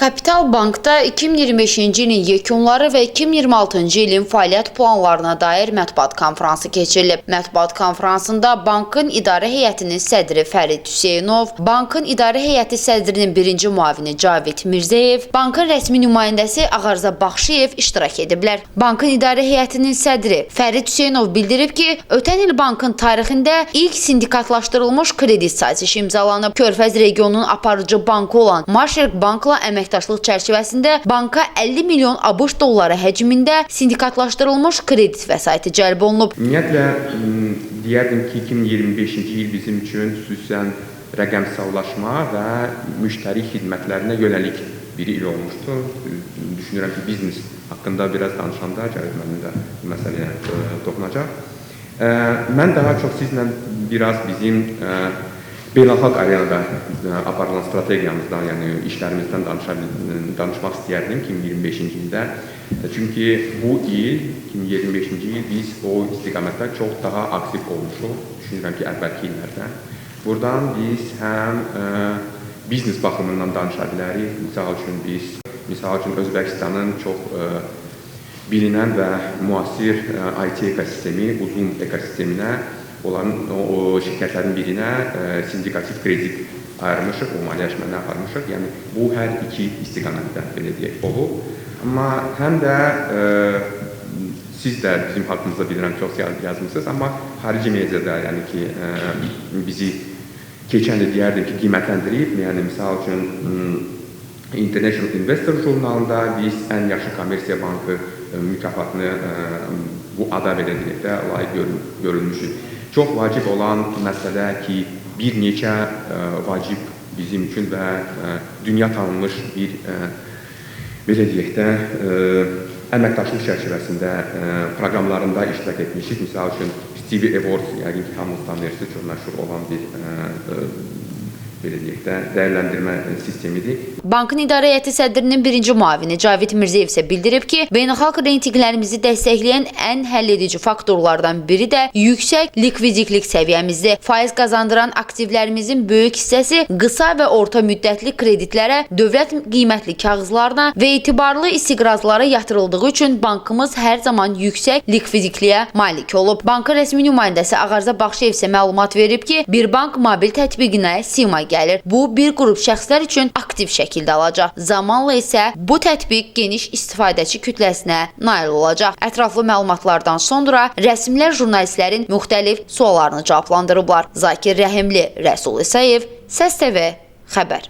Kapital Bankda 2025-ci ilin yekunları və 2026-cı ilin fəaliyyət planlarına dair mətbuat konfransı keçirilib. Mətbuat konfransında bankın idarə heyətinin sədri Fərid Hüseynov, bankın idarə heyəti sədrinin birinci müavini Cavid Mirzəyev, bankın rəsmi nümayəndəsi Ağarza Baxşıyev iştirak ediblər. Bankın idarə heyətinin sədri Fərid Hüseynov bildirib ki, ötən il bankın tarixində ilk sindikatlaşdırılmış kredit sazişi imzalanıb. Körfəz regionunun aparıcı bankı olan Maşrq Bankla əməkdaşlıq çərçivəsində banka 50 milyon ABŞ dolları həcmində sindikatlaşdırılmış kredit vəsaiti cəlb olunub. Ümumiyyətlə, deyərdim ki, 2025-ci il bizim üçün xüsusən rəqəmsallaşma və müştəri xidmətlərinə yönəlik bir il olmuşdur. Düşünürəm ki, biznes haqqında biraz danışanda gəlib mənim də məsələyə toxunacaq. Mən daha çox sizlə biraz bizim beynəlxalq arenada aparılan strategiyamızdan, yəni işlərimizdən danışmaq istəyərdim 2025-ci ildə. Çünki bu il, 2025-ci il biz o istiqamətdə çox daha aktiv olmuşuq, düşünürəm ki, əvvəlki illərdən. Buradan biz həm biznes baxımından danışa bilərik. Misal üçün Özbəkistanın çox bilinən və müasir IT ekosistemi, uzun ekosisteminə olan o şirkətlərin birinə sindikativ kredit ayırmışıq, o maliyyələşməni aparmışıq. Yəni, bu hər iki istiqamətdə, belə deyək, olub. Amma həm də siz də bizim haqqımızda bilirəm, çox yazmışsınız, amma xarici mediada, yəni ki, bizi keçən də deyərdim ki, qiymətləndirib. Yəni, misal üçün, International Investor jurnalında biz ən yaxşı kommersiya bankı mükafatını bu ada belə deyək də layiq görülmüşük. Çox vacib olan məsələ ki, bir neçə vacib bizim üçün və dünya tanınmış bir, belə deyək də, əməkdaşlıq çərçivəsində proqramlarında iştirak etmişik. Misal üçün, Stevie Awards, yəqin ki, hamınız tanıyırsınız, çox məşhur olan bir belə deyək də, dəyərləndirmə sistemidir. Bankın idarə heyəti sədrinin birinci müavini Cavid Mirzəyev isə bildirib ki, beynəlxalq reytinqlərimizi dəstəkləyən ən həlledici faktorlardan biri də yüksək likvidliklik səviyyəmizdir. Faiz qazandıran aktivlərimizin böyük hissəsi qısa və orta müddətli kreditlərə, dövlət qiymətli kağızlarına və etibarlı istiqrazlara yatırıldığı üçün bankımız hər zaman yüksək likvidlikliyə malik olub. Bankın rəsmi nümayəndəsi Ağarza Baxşıyev isə məlumat verib ki, bir bank mobil tətbiqinə Sima gəlir. Bu, bir qrup şəxslər üçün aktiv şəkildə alacaq. Zamanla isə bu tətbiq geniş istifadəçi kütləsinə nail olacaq. Ətraflı məlumatlardan sonra rəsmilər jurnalistlərin müxtəlif suallarını cavablandırıblar. Zakir Rəhimli, Rəsul İsayev, Səs TV xəbər.